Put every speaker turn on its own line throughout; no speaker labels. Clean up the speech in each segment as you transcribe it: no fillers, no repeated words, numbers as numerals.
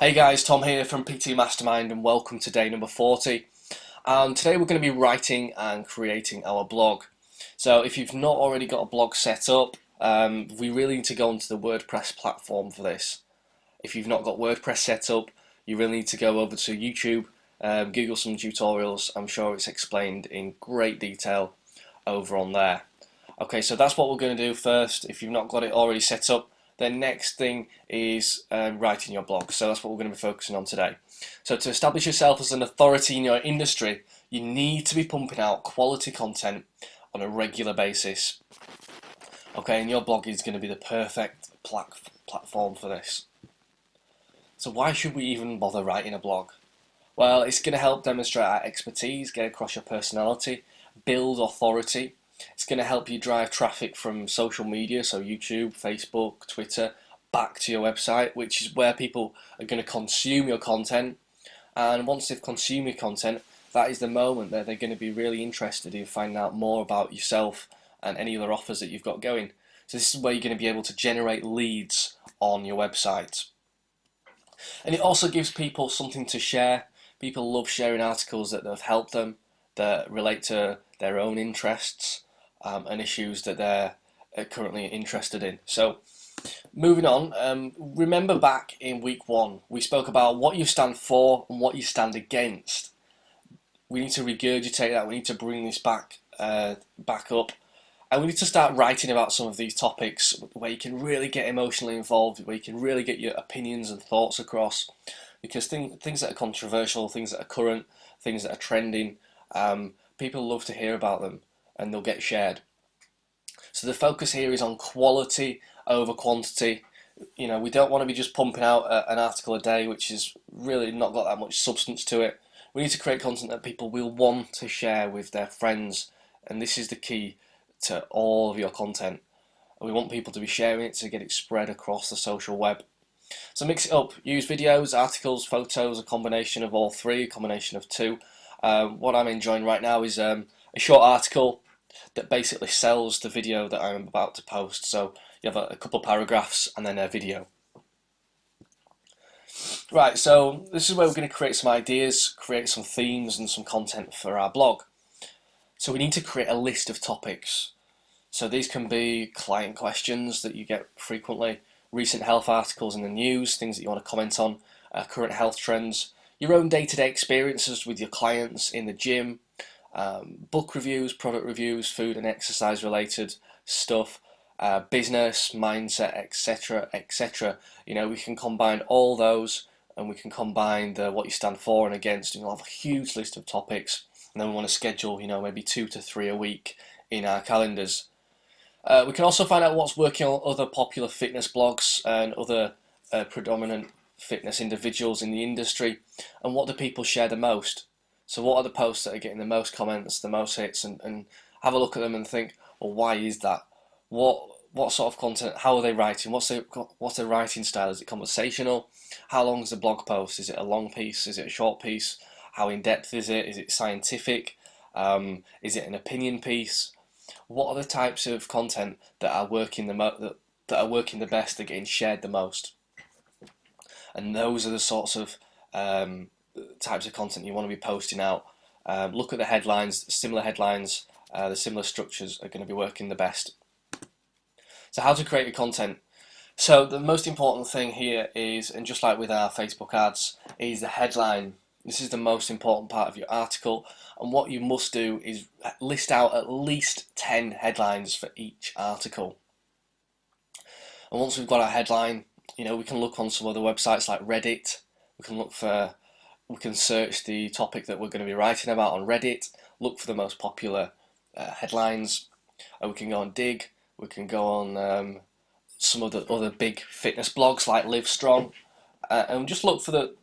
Hey guys, Tom here from PT Mastermind and welcome to day number 40. Today we're going to be writing and creating our blog. So if you've not already got a blog set up, we really need to go onto the WordPress platform for this. If you've not got WordPress set up, you really need to go over to YouTube, Google some tutorials. I'm sure it's explained in great detail over on there. Okay, so that's what we're going to do first. If you've not got it already set up, the next thing is writing your blog. So that's what we're going to be focusing on today. So to establish yourself as an authority in your industry, you need to be pumping out quality content on a regular basis. Okay, and your blog is going to be the perfect platform for this. So why should we even bother writing a blog? Well, it's going to help demonstrate our expertise, get across your personality, build authority. It's going to help you drive traffic from social media, so YouTube, Facebook, Twitter, back to your website, which is where people are going to consume your content. And once they've consumed your content, that is the moment that they're going to be really interested in finding out more about yourself and any other offers that you've got going. So this is where you're going to be able to generate leads on your website. And it also gives people something to share. People love sharing articles that have helped them, that relate to their own interests and issues that they're currently interested in. So moving on, remember back in week 1, we spoke about what you stand for and what you stand against. We need to regurgitate that, we need to bring this back up. And we need to start writing about some of these topics where you can really get emotionally involved, where you can really get your opinions and thoughts across. Because things that are controversial, things that are current, things that are trending, people love to hear about them and they'll get shared. So the focus here is on quality over quantity. You know, we don't want to be just pumping out an article a day, which is really not got that much substance to it. We need to create content that people will want to share with their friends, and this is the key to all of your content. We want people to be sharing it to get it spread across the social web. So mix it up. Use videos, articles, photos, a combination of all three, a combination of two. What I'm enjoying right now is a short article that basically sells the video that I'm about to post. So you have a couple of paragraphs and then a video. Right, so this is where we're going to create some ideas, create some themes and some content for our blog. So we need to create a list of topics. So these can be client questions that you get frequently, recent health articles in the news, things that you want to comment on, current health trends, your own day-to-day experiences with your clients in the gym, book reviews, product reviews, food and exercise related stuff, business, mindset, etc., etc. You know, we can combine all those and we can combine what you stand for and against, and you'll have a huge list of topics. And then we want to schedule, you know, maybe 2 to 3 a week in our calendars. We can also find out what's working on other popular fitness blogs and other predominant fitness individuals in the industry, and what do people share the most. So what are the posts that are getting the most comments, the most hits, and have a look at them and think, well, why is that? What sort of content, how are they writing? What's their writing style? Is it conversational? How long is the blog post? Is it a long piece? Is it a short piece? How in depth is it? Is it scientific? Is it an opinion piece? What are the types of content that are working the best, that are getting shared the most? And those are the sorts of types of content you want to be posting out. Look at the headlines, similar headlines, the similar structures are going to be working the best. So how to create your content. So the most important thing here is, and just like with our Facebook ads, is the headline. This is the most important part of your article, and what you must do is list out at least 10 headlines for each article. And once we've got our headline, you know, we can look on some other websites like Reddit. We can search the topic that we're going to be writing about on Reddit, look for the most popular headlines, and we can go on Dig. We can go on some of the other big fitness blogs like Livestrong, and just look for the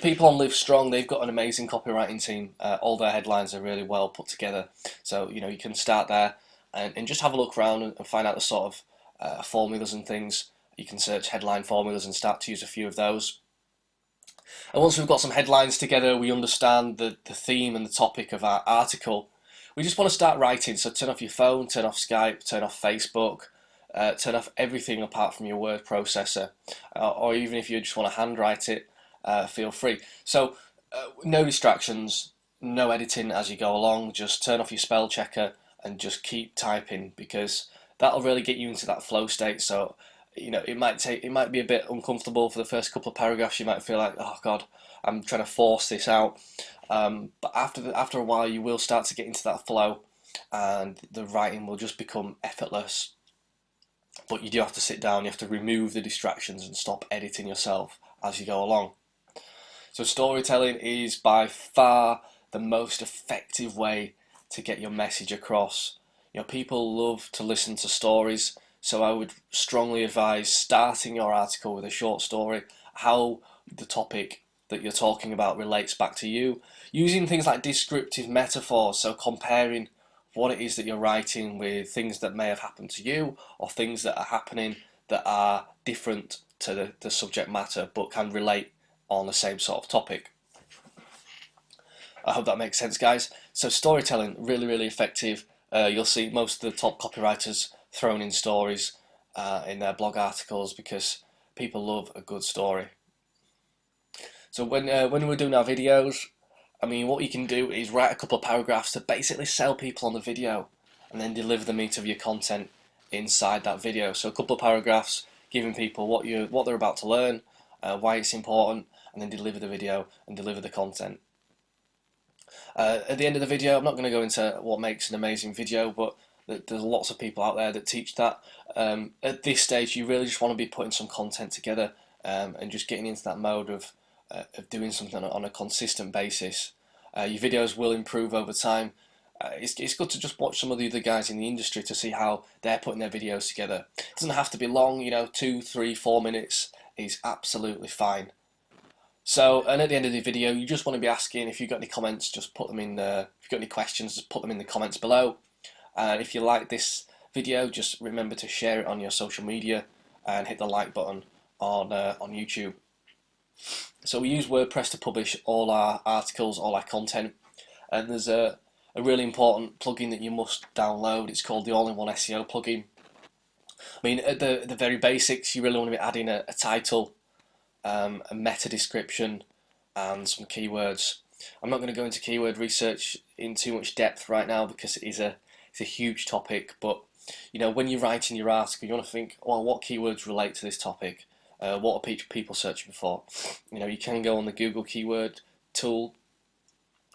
people on Livestrong. They've got an amazing copywriting team. All their headlines are really well put together. So you know, you can start there and just have a look around and find out the sort of formulas and things. You can search headline formulas and start to use a few of those. And once we've got some headlines together, we understand the theme and the topic of our article. We just want to start writing. So turn off your phone, turn off Skype, turn off Facebook, turn off everything apart from your word processor. Or even if you just want to handwrite it, feel free. So no distractions, no editing as you go along. Just turn off your spell checker and just keep typing, because that'll really get you into that flow state. So it might be a bit uncomfortable for the first couple of paragraphs. You might feel like, oh God, I'm trying to force this out. But after a while, you will start to get into that flow, and the writing will just become effortless. But you do have to sit down. You have to remove the distractions and stop editing yourself as you go along. So storytelling is by far the most effective way to get your message across. People love to listen to stories, so I would strongly advise starting your article with a short story, how the topic that you're talking about relates back to you, using things like descriptive metaphors, so comparing what it is that you're writing with things that may have happened to you, or things that are happening that are different to the subject matter but can relate on the same sort of topic. I hope that makes sense, guys. So storytelling, really, really effective. You'll see most of the top copywriters throwing in stories in their blog articles, because people love a good story. So when we're doing our videos, what you can do is write a couple of paragraphs to basically sell people on the video, and then deliver the meat of your content inside that video. So a couple of paragraphs giving people what they're about to learn, why it's important, and then deliver the video and deliver the content. At the end of the video, I'm not going to go into what makes an amazing video, but there's lots of people out there that teach that. At this stage, you really just want to be putting some content together, and just getting into that mode of doing something on a consistent basis. Your videos will improve over time. It's good to just watch some of the other guys in the industry to see how they're putting their videos together. It doesn't have to be long, 2, 3, 4 minutes is absolutely fine. So, and at the end of the video, you just want to be asking, if you've got any comments, just put them in. If you've got any questions, just put them in the comments below. And if you like this video, just remember to share it on your social media and hit the like button on YouTube. So we use WordPress to publish all our articles, all our content, and there's a really important plugin that you must download. It's called the All-in-One SEO plugin. At the very basics, you really want to be adding a title, a meta description, and some keywords. I'm not going to go into keyword research in too much depth right now, because it's a huge topic. But when you're writing your article, you want to think, well, what keywords relate to this topic? What are people searching for? You can go on the Google keyword tool.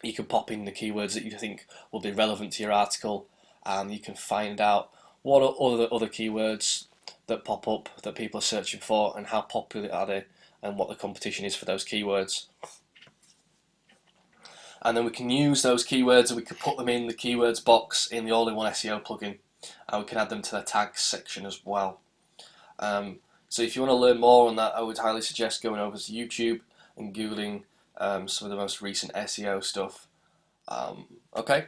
You can pop in the keywords that you think will be relevant to your article, and you can find out what are other keywords that pop up that people are searching for, and how popular are they, and what the competition is for those keywords. And then we can use those keywords, and we can put them in the keywords box in the All-in-One SEO plugin, and we can add them to the tags section as well. So if you want to learn more on that, I would highly suggest going over to YouTube and Googling some of the most recent SEO stuff. Okay,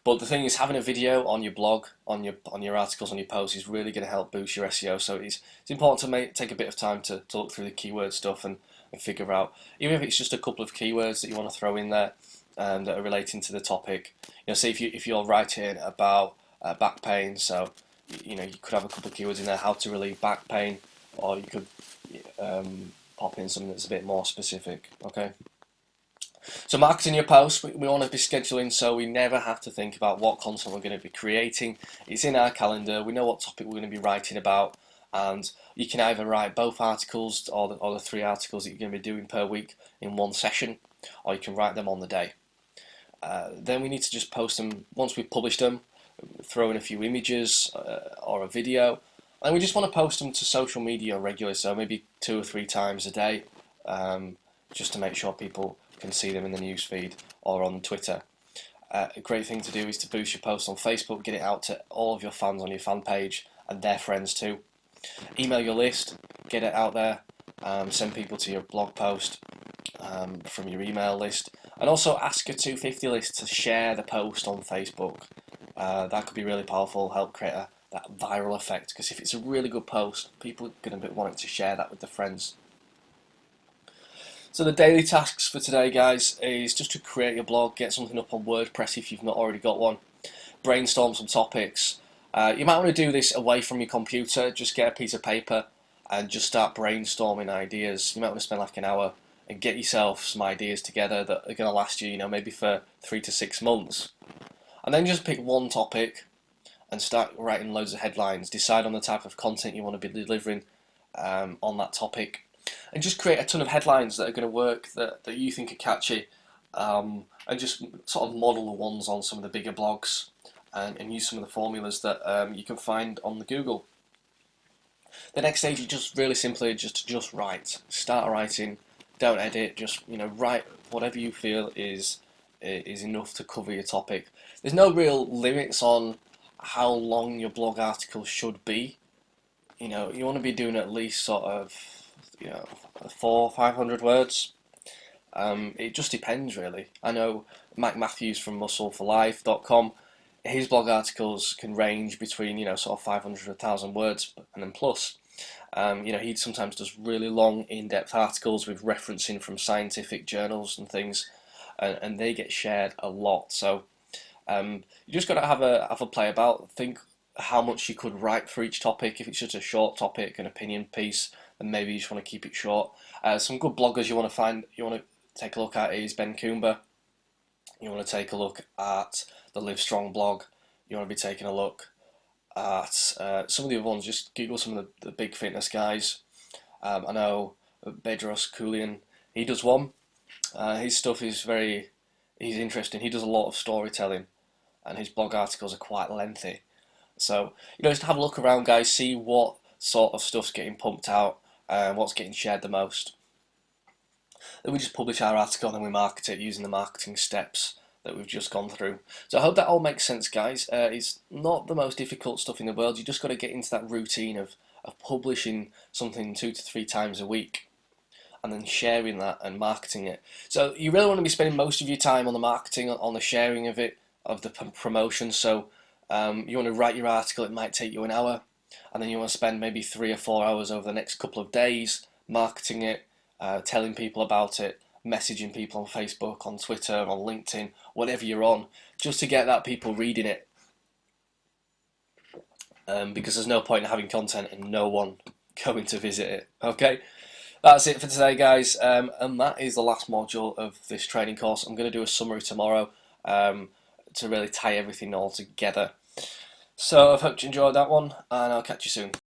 but the thing is, having a video on your blog, on your articles, on your posts is really going to help boost your SEO. So it's important to take a bit of time to look through the keyword stuff and figure out, even if it's just a couple of keywords that you want to throw in there that are relating to the topic. Say if you're writing about back pain, so you could have a couple of keywords in there, how to relieve back pain, or you could pop in something that's a bit more specific. Okay. So marketing your posts, we want to be scheduling, so we never have to think about what content we're going to be creating. It's in our calendar. We know what topic we're going to be writing about, and you can either write both articles or the 3 articles that you're going to be doing per week in one session, or you can write them on the day. Then we need to just post them once we've published them, throw in a few images or a video, and we just want to post them to social media regularly, so maybe 2 or 3 times a day, just to make sure people can see them in the newsfeed or on Twitter. A great thing to do is to boost your post on Facebook, get it out to all of your fans on your fan page and their friends too. Email your list, get it out there, send people to your blog post from your email list, and also ask your 250 list to share the post on Facebook. That could be really powerful, help create that viral effect, because if it's a really good post, people are going to be wanting to share that with their friends. So the daily tasks for today, guys, is just to create your blog, get something up on WordPress if you've not already got one, brainstorm some topics. You might want to do this away from your computer, just get a piece of paper and just start brainstorming ideas. You might want to spend like an hour and get yourself some ideas together that are going to last you, maybe for 3 to 6 months. And then just pick one topic and start writing loads of headlines. Decide on the type of content you want to be delivering on that topic, and just create a ton of headlines that are going to work, that you think are catchy, and just sort of model the ones on some of the bigger blogs, and use some of the formulas that you can find on the Google. The next stage is just really simply just write. Start writing. Don't edit. Just write whatever you feel is enough to cover your topic. There's no real limits on how long your blog article should be. You want to be doing at least sort of 400-500 words. It just depends really. I know Mike Matthews from muscleforlife.com, his blog articles can range between sort of 500 to 1,000 words and then plus. He sometimes does really long, in-depth articles with referencing from scientific journals and things, and they get shared a lot. So you just got to have a play about. Think how much you could write for each topic. If it's just a short topic, an opinion piece, then maybe you just want to keep it short. Some good bloggers you want to take a look at is Ben Coomber. You want to take a look at the Live Strong blog. You want to be taking a look at some of the other ones. Just Google some of the big fitness guys. I know Bedros Keuilian, he does one. His stuff is he's interesting. He does a lot of storytelling, and his blog articles are quite lengthy. So just have a look around, guys. See what sort of stuff's getting pumped out and what's getting shared the most. Then we just publish our article and then we market it using the marketing steps that we've just gone through. So I hope that all makes sense, guys. It's not the most difficult stuff in the world. You just got to get into that routine of publishing something 2 to 3 times a week, and then sharing that and marketing it. So you really want to be spending most of your time on the marketing, on the sharing of it, of the promotion. So you want to write your article, it might take you an hour, and then you want to spend maybe 3 or 4 hours over the next couple of days marketing it, telling people about it, messaging people on Facebook, on Twitter, on LinkedIn, whatever you're on, just to get that people reading it. Because there's no point in having content and no one going to visit it. Okay, that's it for today, guys, and that is the last module of this training course. I'm going to do a summary tomorrow to really tie everything all together. So I hope you enjoyed that one, and I'll catch you soon.